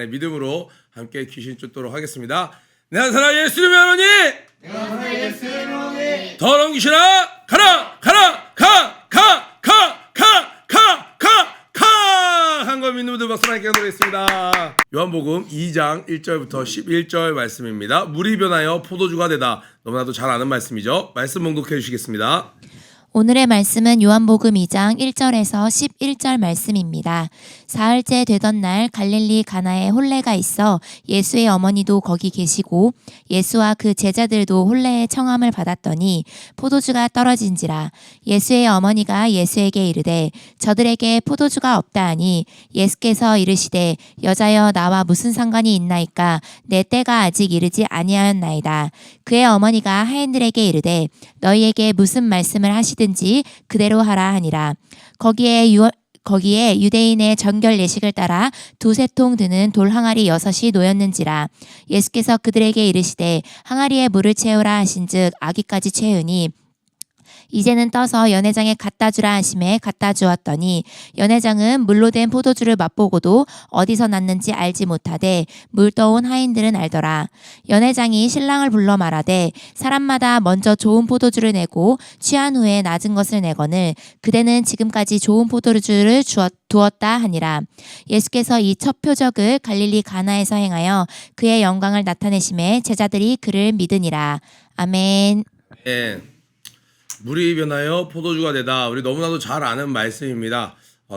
믿음으로 함께 귀신 쫓도록 하겠습니다. 내가 살아 예수님의 하노니 내가 살아 예수님의 하노니 더러운 귀신아 가라 가라 가 한 걸 믿는 분들 박수 함께 하도록하겠습니다. 요한복음 2장 1절부터 11절 말씀입니다. 물이 변하여 포도주가 되다. 너무나도 잘 아는 말씀이죠. 말씀 봉독해 주시겠습니다. 오늘의 말씀은 요한복음 2장 1절에서 11절 말씀입니다. 사흘째 되던 날 갈릴리 가나에 혼례가 있어 예수의 어머니도 거기 계시고 예수와 그 제자들도 혼례의 청함을 받았더니 포도주가 떨어진지라. 예수의 어머니가 예수에게 이르되 저들에게 포도주가 없다 하니 예수께서 이르시되 여자여 나와 무슨 상관이 있나이까 내 때가 아직 이르지 아니하였나이다. 그의 어머니가 하인들에게 이르되 너희에게 무슨 말씀을 하시든지 그대로 하라 하니라. 거기에 유대인의 정결 예식을 따라 두세 통 드는 돌 항아리 6이 놓였는지라. 예수께서 그들에게 이르시되 항아리에 물을 채우라 하신즉 아기까지 채우니 이제는 떠서 연회장에 갖다 주라 하심에 갖다 주었더니 연회장은 물로 된 포도주를 맛보고도 어디서 났는지 알지 못하되 물 떠온 하인들은 알더라. 연회장이 신랑을 불러 말하되 사람마다 먼저 좋은 포도주를 내고 취한 후에 낮은 것을 내거늘 그대는 지금까지 좋은 포도주를 두었다 하니라. 예수께서 이 첫 표적을 갈릴리 가나에서 행하여 그의 영광을 나타내심에 제자들이 그를 믿으니라. 아멘. 예. 물이 변하여 포도주가 되다. 우리 너무나도 잘 아는 말씀입니다.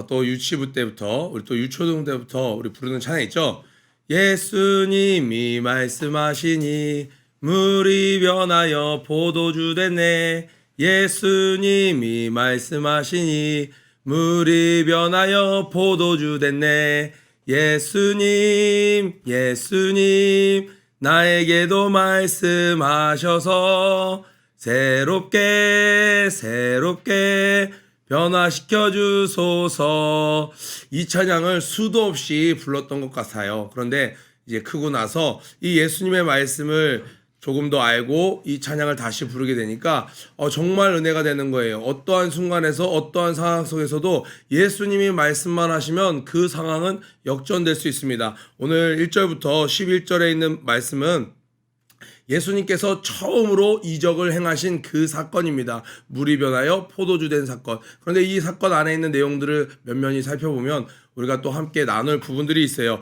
또 유치부 때부터 우리 또 유초등 때부터 우리 부르는 찬양 있죠. 예수님이 말씀하시니 물이 변하여 포도주 됐네. 예수님이 말씀하시니 물이 변하여 포도주 됐네. 예수님 나에게도 말씀하셔서 새롭게 변화시켜 주소서. 이 찬양을 수도 없이 불렀던 것 같아요. 그런데 이제 크고 나서 이 예수님의 말씀을 조금 더 알고 이 찬양을 다시 부르게 되니까 정말 은혜가 되는 거예요. 어떠한 순간에서 어떠한 상황 속에서도 예수님이 말씀만 하시면 그 상황은 역전될 수 있습니다. 오늘 1절부터 11절에 있는 말씀은 예수님께서 처음으로 이적을 행하신 그 사건입니다. 물이 변하여 포도주 된 사건. 그런데 이 사건 안에 있는 내용들을 면면히 살펴보면 우리가 또 함께 나눌 부분들이 있어요.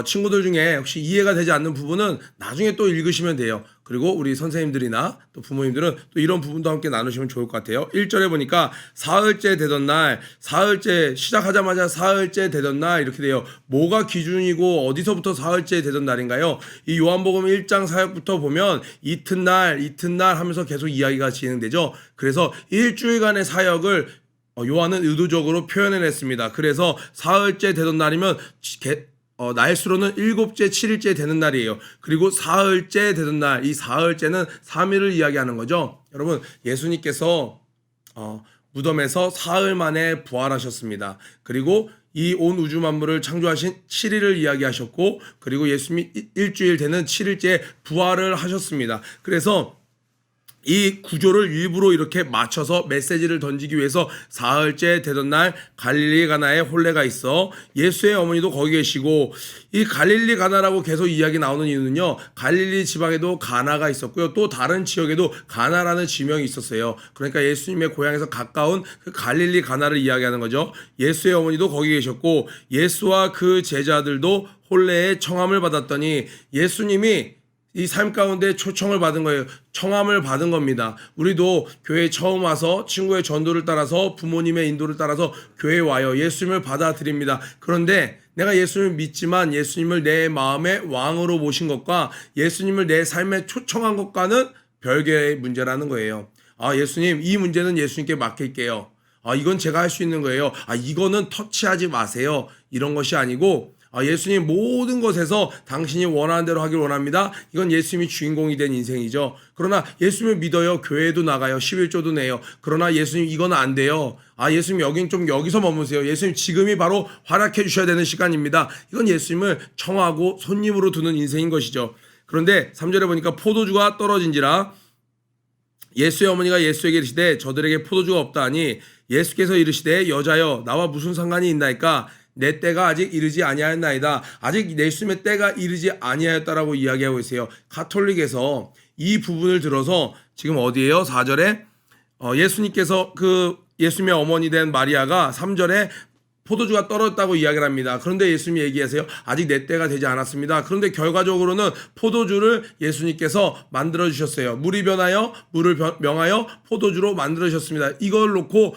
친구들 중에 혹시 이해가 되지 않는 부분은 나중에 또 읽으시면 돼요. 그리고 우리 선생님들이나 또 부모님들은 또 이런 부분도 함께 나누시면 좋을 것 같아요. 1절에 보니까 사흘째 되던 날, 사흘째 시작하자마자 사흘째 되던 날 이렇게 돼요. 뭐가 기준이고 어디서부터 사흘째 되던 날인가요? 이 요한복음 1장 사역부터 보면 이튿날 하면서 계속 이야기가 진행되죠. 그래서 일주일간의 사역을 요한은 의도적으로 표현을 했습니다. 그래서 사흘째 되던 날이면 날수로는 7째, 7일째 되는 날이에요. 그리고 사흘째 되던 날, 이 사흘째는 3일을 이야기하는 거죠. 여러분, 예수님께서 무덤에서 사흘 만에 부활하셨습니다. 그리고 이 온 우주 만물을 창조하신 7일을 이야기하셨고, 그리고 예수님이 일주일 되는 7일째 부활을 하셨습니다. 그래서 이 구조를 일부러 이렇게 맞춰서 메시지를 던지기 위해서 사흘째 되던 날 갈릴리 가나에 혼례가 있어 예수의 어머니도 거기 계시고, 이 갈릴리 가나라고 계속 이야기 나오는 이유는요, 갈릴리 지방에도 가나가 있었고요, 또 다른 지역에도 가나라는 지명이 있었어요. 그러니까 예수님의 고향에서 가까운 그 갈릴리 가나를 이야기하는 거죠. 예수의 어머니도 거기 계셨고 예수와 그 제자들도 혼례의 청함을 받았더니, 예수님이 이 삶 가운데 초청을 받은 거예요. 청함을 받은 겁니다. 우리도 교회에 처음 와서 친구의 전도를 따라서 부모님의 인도를 따라서 교회에 와요. 예수님을 받아들입니다. 그런데 내가 예수님을 믿지만 예수님을 내 마음의 왕으로 모신 것과 예수님을 내 삶에 초청한 것과는 별개의 문제라는 거예요. 예수님, 이 문제는 예수님께 맡길게요. 이건 제가 할 수 있는 거예요. 이거는 터치하지 마세요. 이런 것이 아니고, 예수님 모든 것에서 당신이 원하는 대로 하길 원합니다. 이건 예수님이 주인공이 된 인생이죠. 그러나 예수님을 믿어요. 교회도 나가요. 11조도 내요. 그러나 예수님 이건 안 돼요. 예수님 여긴 좀 여기서 머무세요. 예수님 지금이 바로 활약해 주셔야 되는 시간입니다. 이건 예수님을 청하고 손님으로 두는 인생인 것이죠. 그런데 3절에 보니까 포도주가 떨어진지라. 예수의 어머니가 예수에게 이르시되 저들에게 포도주가 없다 하니 예수께서 이르시되 여자여 나와 무슨 상관이 있나이까 내 때가 아직 이르지 아니하였나이다. 아직 예수님의 때가 이르지 아니하였다라고 이야기하고 있어요. 가톨릭에서 이 부분을 들어서 지금 어디에요? 4절에 예수님께서 그 예수님의 어머니 된 마리아가 3절에 포도주가 떨어졌다고 이야기를 합니다. 그런데 예수님이 얘기하세요. 아직 내 때가 되지 않았습니다. 그런데 결과적으로는 포도주를 예수님께서 만들어 주셨어요. 물이 변하여 물을 명하여 포도주로 만들어 주셨습니다. 이걸 놓고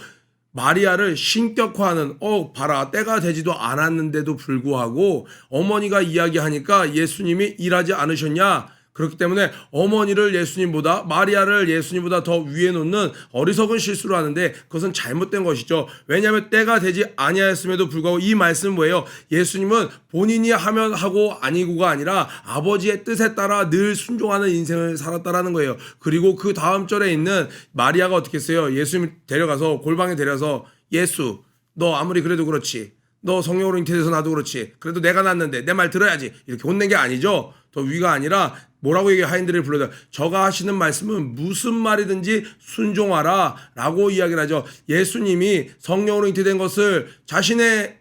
마리아를 신격화하는 봐라 때가 되지도 않았는데도 불구하고 어머니가 이야기하니까 예수님이 일하지 않으셨냐? 그렇기 때문에 어머니를 예수님보다 마리아를 예수님보다 더 위에 놓는 어리석은 실수를 하는데 그것은 잘못된 것이죠. 왜냐하면 때가 되지 아니하였음에도 불구하고 이 말씀은 뭐예요? 예수님은 본인이 하면 하고 아니고가 아니라 아버지의 뜻에 따라 늘 순종하는 인생을 살았다라는 거예요. 그리고 그 다음 절에 있는 마리아가 어떻게 했어요? 예수님 데려가서 골방에 데려서 예수 너 아무리 그래도 그렇지. 너 성령으로 잉태돼서 나도 그렇지. 그래도 내가 낳았는데 내 말 들어야지. 이렇게 혼낸 게 아니죠. 더 위가 아니라 뭐라고 얘기 하인들을 불러다 저가 하시는 말씀은 무슨 말이든지 순종하라 라고 이야기를 하죠. 예수님이 성령으로 잉태된 것을 자신의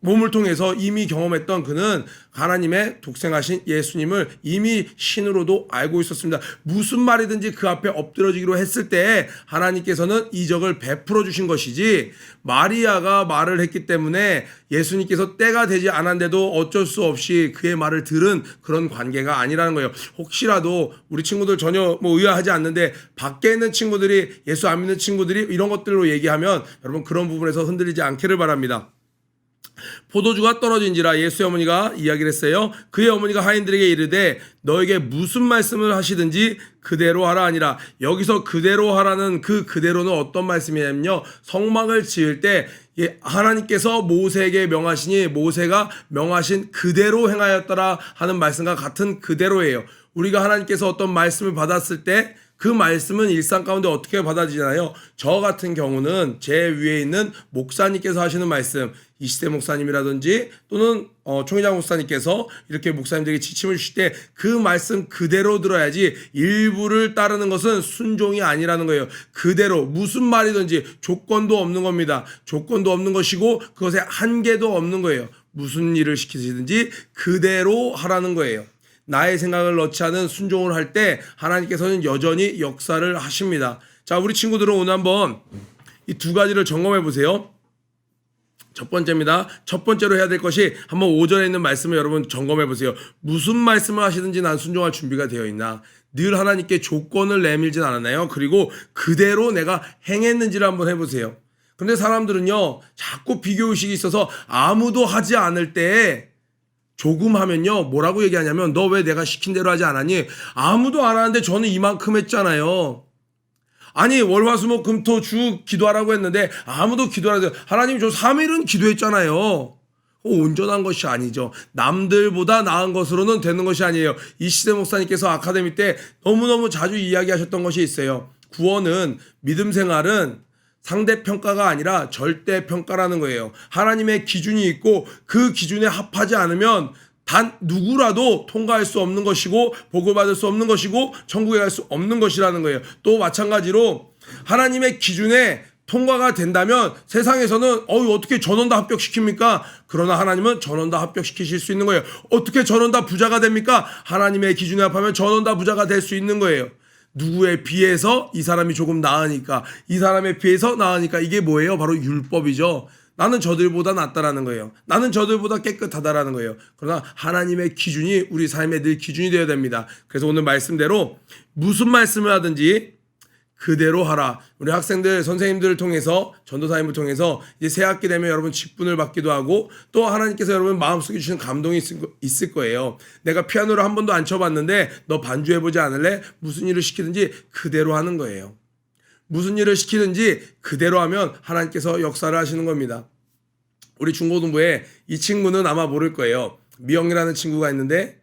몸을 통해서 이미 경험했던 그는 하나님의 독생하신 예수님을 이미 신으로도 알고 있었습니다. 무슨 말이든지 그 앞에 엎드러지기로 했을 때 하나님께서는 이적을 베풀어 주신 것이지 마리아가 말을 했기 때문에 예수님께서 때가 되지 않았는데도 어쩔 수 없이 그의 말을 들은 그런 관계가 아니라는 거예요. 혹시라도 우리 친구들 전혀 의아하지 않는데 밖에 있는 친구들이 예수 안 믿는 친구들이 이런 것들로 얘기하면 여러분 그런 부분에서 흔들리지 않기를 바랍니다. 포도주가 떨어진지라 예수의 어머니가 이야기를 했어요. 그의 어머니가 하인들에게 이르되 너에게 무슨 말씀을 하시든지 그대로 하라 아니라 여기서 그대로 하라는 그 그대로는 어떤 말씀이냐면요. 성막을 지을 때 하나님께서 모세에게 명하시니 모세가 명하신 그대로 행하였더라 하는 말씀과 같은 그대로예요. 우리가 하나님께서 어떤 말씀을 받았을 때 그 말씀은 일상 가운데 어떻게 받아지나요? 저 같은 경우는 제 위에 있는 목사님께서 하시는 말씀, 이시대 목사님이라든지 또는 총회장 목사님께서 이렇게 목사님들에게 지침을 주실 때 그 말씀 그대로 들어야지 일부를 따르는 것은 순종이 아니라는 거예요. 그대로 무슨 말이든지 조건도 없는 겁니다. 조건도 없는 것이고 그것에 한계도 없는 거예요. 무슨 일을 시키시든지 그대로 하라는 거예요. 나의 생각을 넣지 않은 순종을 할 때 하나님께서는 여전히 역사를 하십니다. 자, 우리 친구들은 오늘 한번 이 두 가지를 점검해 보세요. 첫 번째입니다. 첫 번째로 해야 될 것이 한번 5절에 있는 말씀을 여러분 점검해 보세요. 무슨 말씀을 하시든지 난 순종할 준비가 되어 있나? 늘 하나님께 조건을 내밀진 않았나요? 그리고 그대로 내가 행했는지를 한번 해보세요. 그런데 사람들은요, 자꾸 비교의식이 있어서 아무도 하지 않을 때 조금 하면요 뭐라고 얘기하냐면 너 왜 내가 시킨 대로 하지 않았니? 아무도 안 하는데 저는 이만큼 했잖아요. 아니 월화수목금토주 기도하라고 했는데 아무도 기도하라고 했어요. 하나님 저 3일은 기도했잖아요. 온전한 것이 아니죠. 남들보다 나은 것으로는 되는 것이 아니에요. 이시대 목사님께서 아카데미 때 너무너무 자주 이야기하셨던 것이 있어요. 구원은 믿음 생활은 상대평가가 아니라 절대평가라는 거예요. 하나님의 기준이 있고 그 기준에 합하지 않으면 단 누구라도 통과할 수 없는 것이고 복을 받을 수 없는 것이고 천국에 갈 수 없는 것이라는 거예요. 또 마찬가지로 하나님의 기준에 통과가 된다면 세상에서는 어떻게 전원 다 합격시킵니까? 그러나 하나님은 전원 다 합격시키실 수 있는 거예요. 어떻게 전원 다 부자가 됩니까? 하나님의 기준에 합하면 전원 다 부자가 될 수 있는 거예요. 누구에 비해서 이 사람이 조금 나으니까 이 사람에 비해서 나으니까 이게 뭐예요? 바로 율법이죠. 나는 저들보다 낫다라는 거예요. 나는 저들보다 깨끗하다라는 거예요. 그러나 하나님의 기준이 우리 삶의 늘 기준이 되어야 됩니다. 그래서 오늘 말씀대로 무슨 말씀을 하든지 그대로 하라. 우리 학생들, 선생님들을 통해서 전도사님을 통해서 이제 새 학기 되면 여러분 직분을 받기도 하고 또 하나님께서 여러분 마음속에 주시는 감동이 있을 거예요. 내가 피아노를 한 번도 안 쳐봤는데 너 반주해보지 않을래? 무슨 일을 시키든지 그대로 하는 거예요. 무슨 일을 시키든지 그대로 하면 하나님께서 역사를 하시는 겁니다. 우리 중고등부에 이 친구는 아마 모를 거예요. 미영이라는 친구가 있는데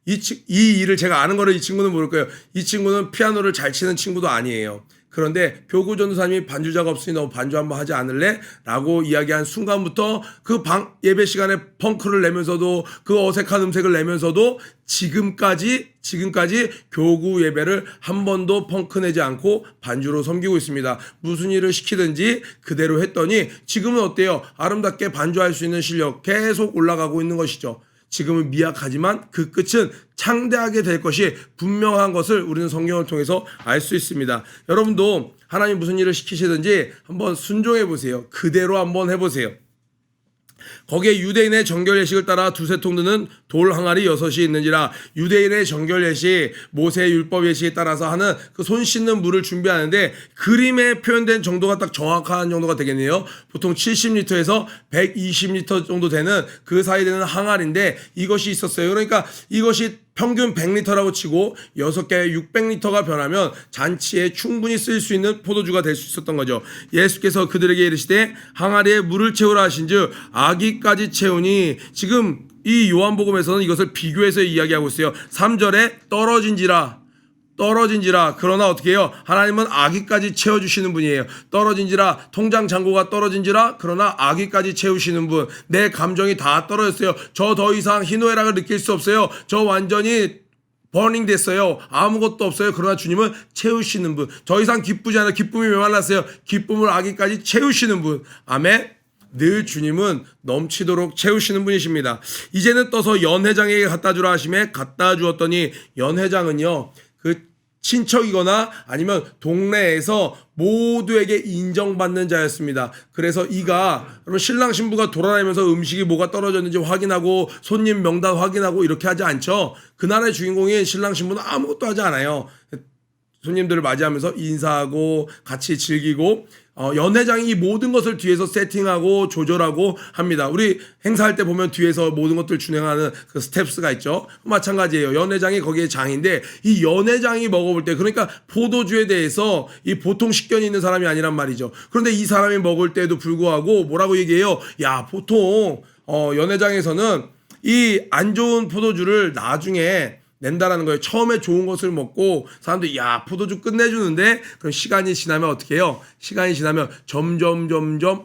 이 일을 제가 아는 거를 이 친구는 모를 거예요. 이 친구는 피아노를 잘 치는 친구도 아니에요. 그런데 교구 전도사님이 반주자가 없으니 너 반주 한번 하지 않을래? 라고 이야기한 순간부터 그 예배 시간에 펑크를 내면서도 그 어색한 음색을 내면서도 지금까지 교구 예배를 한 번도 펑크 내지 않고 반주로 섬기고 있습니다. 무슨 일을 시키든지 그대로 했더니 지금은 어때요? 아름답게 반주할 수 있는 실력 계속 올라가고 있는 것이죠. 지금은 미약하지만 그 끝은 창대하게 될 것이 분명한 것을 우리는 성경을 통해서 알 수 있습니다. 여러분도 하나님 무슨 일을 시키시든지 한번 순종해 보세요. 그대로 한번 해보세요. 거기에 유대인의 정결 예식을 따라 두세 통 드는 돌 항아리 6이 있는지라. 유대인의 정결 예식, 모세의 율법 예식에 따라서 하는 그 손 씻는 물을 준비하는데 그림에 표현된 정도가 딱 정확한 정도가 되겠네요. 보통 70리터에서 120리터 정도 되는 그 사이 되는 항아리인데 이것이 있었어요. 그러니까 이것이 평균 100리터라고 치고 6개에 600리터가 변하면 잔치에 충분히 쓸 수 있는 포도주가 될 수 있었던 거죠. 예수께서 그들에게 이르시되 항아리에 물을 채우라 하신즉 아기까지 채우니, 지금 이 요한복음에서는 이것을 비교해서 이야기하고 있어요. 3절에 떨어진지라. 그러나 어떻게 해요? 하나님은 아기까지 채워주시는 분이에요. 떨어진지라, 통장 잔고가 떨어진지라, 그러나 아기까지 채우시는 분. 내 감정이 다 떨어졌어요. 저 더 이상 희노애락을 느낄 수 없어요. 저 완전히 버닝 됐어요. 아무것도 없어요. 그러나 주님은 채우시는 분. 더 이상 기쁘지 않아요. 기쁨이 메말랐어요. 기쁨을 아기까지 채우시는 분. 아멘. 늘 주님은 넘치도록 채우시는 분이십니다. 이제는 떠서 연회장에게 갖다 주라 하심에 갖다 주었더니, 연회장은요 그 친척이거나 아니면 동네에서 모두에게 인정받는 자였습니다. 그래서 이가 여러분 신랑 신부가 돌아다니면서 음식이 뭐가 떨어졌는지 확인하고 손님 명단 확인하고 이렇게 하지 않죠. 그날의 주인공인 신랑 신부는 아무것도 하지 않아요. 손님들을 맞이하면서 인사하고 같이 즐기고, 연회장이 이 모든 것을 뒤에서 세팅하고 조절하고 합니다. 우리 행사할 때 보면 뒤에서 모든 것들 진행하는 그 스텝스가 있죠. 마찬가지예요. 연회장이 거기에 장인데, 이 연회장이 먹어볼 때, 그러니까 포도주에 대해서 이 보통 식견이 있는 사람이 아니란 말이죠. 그런데 이 사람이 먹을 때에도 불구하고 뭐라고 얘기해요? 야, 보통 연회장에서는 이 안 좋은 포도주를 나중에 낸다라는 거예요. 처음에 좋은 것을 먹고 사람들이 야, 포도주 끝내주는데, 그럼 시간이 지나면 어떻게 해요? 시간이 지나면 점점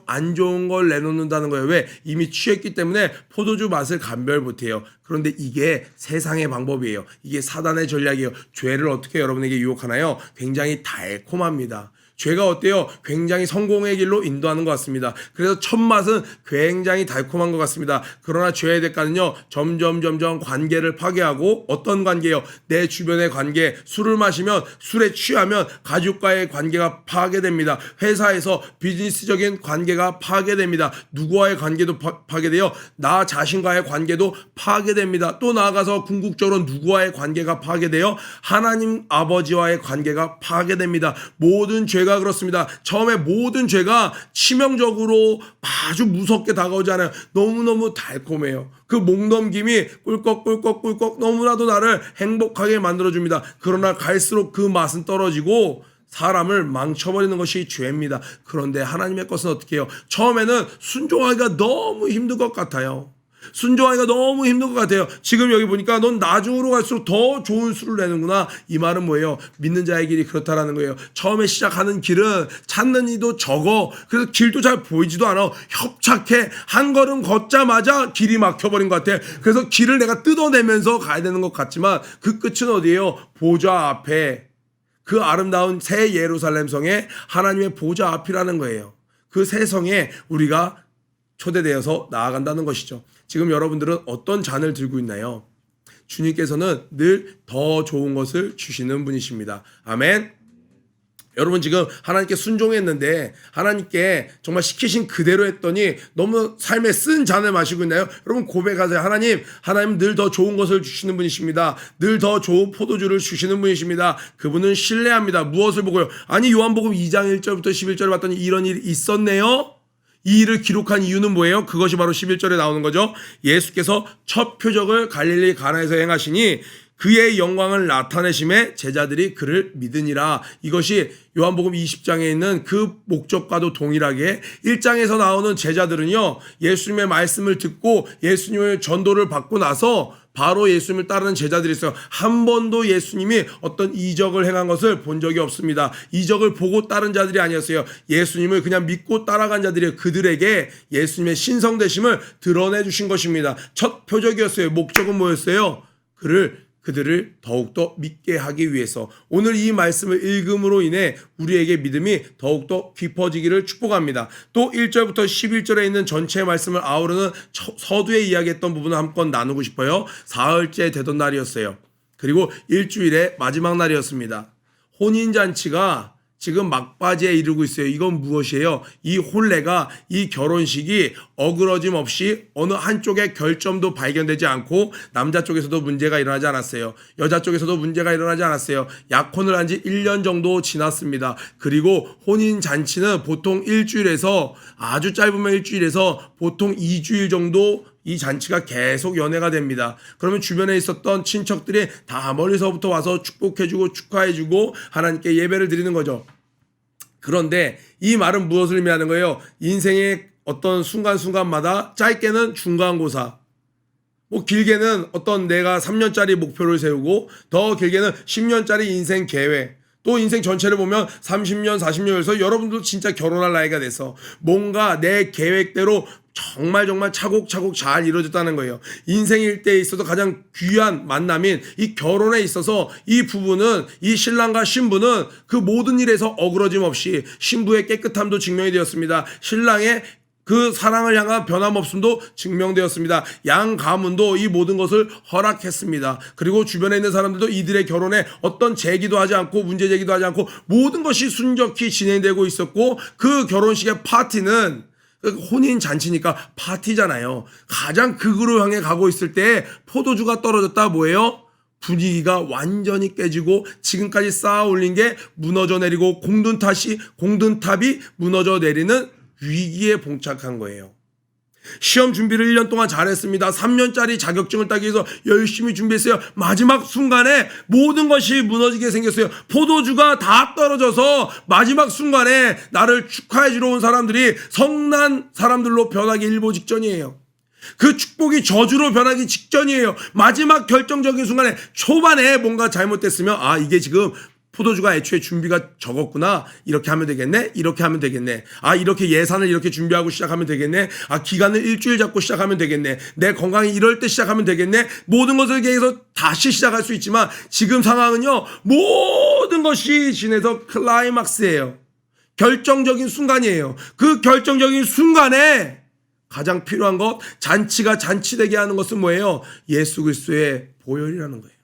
안 좋은 걸 내놓는다는 거예요. 왜? 이미 취했기 때문에 포도주 맛을 감별 못해요. 그런데 이게 세상의 방법이에요. 이게 사단의 전략이에요. 죄를 어떻게 여러분에게 유혹하나요? 굉장히 달콤합니다. 죄가 어때요? 굉장히 성공의 길로 인도하는 것 같습니다. 그래서 첫 맛은 굉장히 달콤한 것 같습니다. 그러나 죄의 대가는요, 점점 관계를 파괴하고, 어떤 관계요? 내 주변의 관계. 술을 마시면, 술에 취하면 가족과의 관계가 파괴됩니다. 회사에서 비즈니스적인 관계가 파괴됩니다. 누구와의 관계도 파괴돼요. 나 자신과의 관계도 파괴됩니다. 또 나아가서 궁극적으로 누구와의 관계가 파괴돼요? 하나님 아버지와의 관계가 파괴됩니다. 모든 죄가 그렇습니다. 처음에 모든 죄가 치명적으로 아주 무섭게 다가오지 않아요. 너무너무 달콤해요. 그 목넘김이 꿀꺽 너무나도 나를 행복하게 만들어줍니다. 그러나 갈수록 그 맛은 떨어지고 사람을 망쳐버리는 것이 죄입니다. 그런데 하나님의 것은 어떻게 해요? 처음에는 순종하기가 너무 힘든 것 같아요. 순종하기가 너무 힘든 것 같아요. 지금 여기 보니까 넌 나중으로 갈수록 더 좋은 수를 내는구나. 이 말은 뭐예요? 믿는 자의 길이 그렇다라는 거예요. 처음에 시작하는 길은 찾는 이도 적어. 그래서 길도 잘 보이지도 않아. 협착해. 한 걸음 걷자마자 길이 막혀버린 것 같아. 그래서 길을 내가 뜯어내면서 가야 되는 것 같지만 그 끝은 어디예요? 보좌 앞에, 그 아름다운 새 예루살렘 성에 하나님의 보좌 앞이라는 거예요. 그 새 성에 우리가 초대되어서 나아간다는 것이죠. 지금 여러분들은 어떤 잔을 들고 있나요? 주님께서는 늘 더 좋은 것을 주시는 분이십니다. 아멘. 여러분 지금 하나님께 순종했는데 하나님께 정말 시키신 그대로 했더니 너무 삶에 쓴 잔을 마시고 있나요? 여러분 고백하세요. 하나님 늘 더 좋은 것을 주시는 분이십니다. 늘 더 좋은 포도주를 주시는 분이십니다. 그분은 신뢰합니다. 무엇을 보고요? 아니 요한복음 2장 1절부터 11절을 봤더니 이런 일이 있었네요. 이 일을 기록한 이유는 뭐예요? 그것이 바로 11절에 나오는 거죠. 예수께서 첫 표적을 갈릴리 가나에서 행하시니 그의 영광을 나타내심에 제자들이 그를 믿으니라. 이것이 요한복음 20장에 있는 그 목적과도 동일하게 1장에서 나오는 제자들은요, 예수님의 말씀을 듣고 예수님의 전도를 받고 나서 바로 예수님을 따르는 제자들이 있어요. 한 번도 예수님이 어떤 이적을 행한 것을 본 적이 없습니다. 이적을 보고 따른 자들이 아니었어요. 예수님을 그냥 믿고 따라간 자들이 그들에게 예수님의 신성되심을 드러내 주신 것입니다. 첫 표적이었어요. 목적은 뭐였어요? 그들을 더욱더 믿게 하기 위해서. 오늘 이 말씀을 읽음으로 인해 우리에게 믿음이 더욱더 깊어지기를 축복합니다. 또 1절부터 11절에 있는 전체 말씀을 아우르는 서두에 이야기했던 부분을 한번 나누고 싶어요. 사흘째 되던 날이었어요. 그리고 일주일의 마지막 날이었습니다. 혼인잔치가 지금 막바지에 이르고 있어요. 이건 무엇이에요? 이 혼례가, 이 결혼식이 어그러짐 없이 어느 한쪽의 결점도 발견되지 않고 남자 쪽에서도 문제가 일어나지 않았어요. 여자 쪽에서도 문제가 일어나지 않았어요. 약혼을 한 지 1년 정도 지났습니다. 그리고 혼인잔치는 보통 일주일에서, 아주 짧으면 일주일에서 보통 2주일 정도 이 잔치가 계속 연회가 됩니다. 그러면 주변에 있었던 친척들이 다 멀리서부터 와서 축복해주고 축하해주고 하나님께 예배를 드리는 거죠. 그런데 이 말은 무엇을 의미하는 거예요? 인생의 어떤 순간순간마다 짧게는 중간고사, 뭐 길게는 어떤 내가 3년짜리 목표를 세우고 더 길게는 10년짜리 인생 계획, 또 인생 전체를 보면 30년, 40년에서 여러분도 진짜 결혼할 나이가 돼서 뭔가 내 계획대로 정말 차곡차곡 잘 이루어졌다는 거예요. 인생 일대에 있어서 가장 귀한 만남인 이 결혼에 있어서 이 부부는, 이 신랑과 신부는 그 모든 일에서 어그러짐 없이 신부의 깨끗함도 증명이 되었습니다. 신랑의 그 사랑을 향한 변함없음도 증명되었습니다. 양 가문도 이 모든 것을 허락했습니다. 그리고 주변에 있는 사람들도 이들의 결혼에 어떤 제기도 하지 않고 문제 제기도 하지 않고 모든 것이 순적히 진행되고 있었고, 그 결혼식의 파티는 혼인 잔치니까 파티잖아요. 가장 극으로 향해 가고 있을 때 포도주가 떨어졌다 뭐예요? 분위기가 완전히 깨지고 지금까지 쌓아 올린 게 무너져 내리고 공든탑이 무너져 내리는 위기에 봉착한 거예요. 시험 준비를 1년 동안 잘했습니다. 3년짜리 자격증을 따기 위해서 열심히 준비했어요. 마지막 순간에 모든 것이 무너지게 생겼어요. 포도주가 다 떨어져서 마지막 순간에 나를 축하해 주러 온 사람들이 성난 사람들로 변하기 일보 직전이에요. 그 축복이 저주로 변하기 직전이에요. 마지막 결정적인 순간에, 초반에 뭔가 잘못됐으면 이게 지금 포도주가 애초에 준비가 적었구나. 이렇게 하면 되겠네. 이렇게 하면 되겠네. 이렇게 예산을 이렇게 준비하고 시작하면 되겠네. 기간을 일주일 잡고 시작하면 되겠네. 내 건강이 이럴 때 시작하면 되겠네. 모든 것을 계획해서 다시 시작할 수 있지만 지금 상황은요, 모든 것이 지내서 클라이막스예요. 결정적인 순간이에요. 그 결정적인 순간에 가장 필요한 것, 잔치가 잔치되게 하는 것은 뭐예요? 예수 그리스도의 보혈이라는 거예요.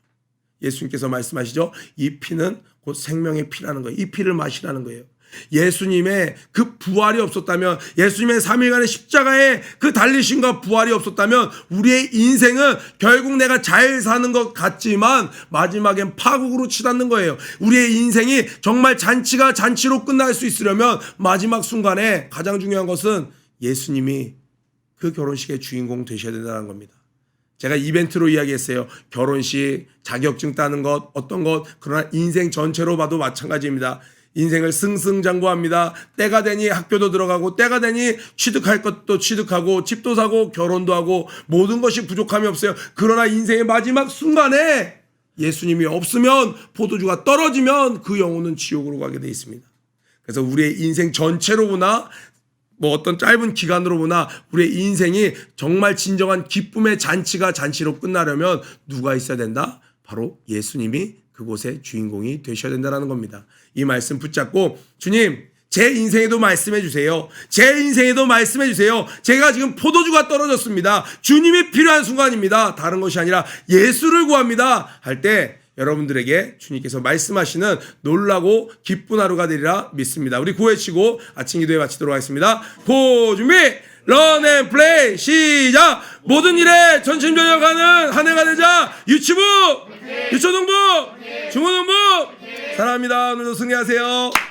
예수님께서 말씀하시죠. 이 피는 곧 생명의 피라는 거예요. 이 피를 마시라는 거예요. 예수님의 그 부활이 없었다면, 예수님의 3일간의 십자가의 그 달리심과 부활이 없었다면 우리의 인생은 결국 내가 잘 사는 것 같지만 마지막엔 파국으로 치닫는 거예요. 우리의 인생이 정말 잔치가 잔치로 끝날 수 있으려면 마지막 순간에 가장 중요한 것은 예수님이 그 결혼식의 주인공 되셔야 된다는 겁니다. 제가 이벤트로 이야기했어요. 결혼식, 자격증 따는 것, 어떤 것, 그러나 인생 전체로 봐도 마찬가지입니다. 인생을 승승장구합니다. 때가 되니 학교도 들어가고, 때가 되니 취득할 것도 취득하고, 집도 사고, 결혼도 하고, 모든 것이 부족함이 없어요. 그러나 인생의 마지막 순간에 예수님이 없으면, 포도주가 떨어지면 그 영혼은 지옥으로 가게 되어 있습니다. 그래서 우리의 인생 전체로 보나, 어떤 짧은 기간으로 보나 우리의 인생이 정말 진정한 기쁨의 잔치가 잔치로 끝나려면 누가 있어야 된다? 바로 예수님이 그곳의 주인공이 되셔야 된다는 겁니다. 이 말씀 붙잡고, 주님, 제 인생에도 말씀해 주세요. 제 인생에도 말씀해 주세요. 제가 지금 포도주가 떨어졌습니다. 주님이 필요한 순간입니다. 다른 것이 아니라 예수를 구합니다. 할 때 여러분들에게 주님께서 말씀하시는 놀라고 기쁜 하루가 되리라 믿습니다. 우리 구해치고 아침 기도에 마치도록 하겠습니다. 고 준비 런앤플레이 시작. 모든 일에 전심전력하는 한 해가 되자. 유치부, 유초등부, 중고등부 사랑합니다. 오늘도 승리하세요.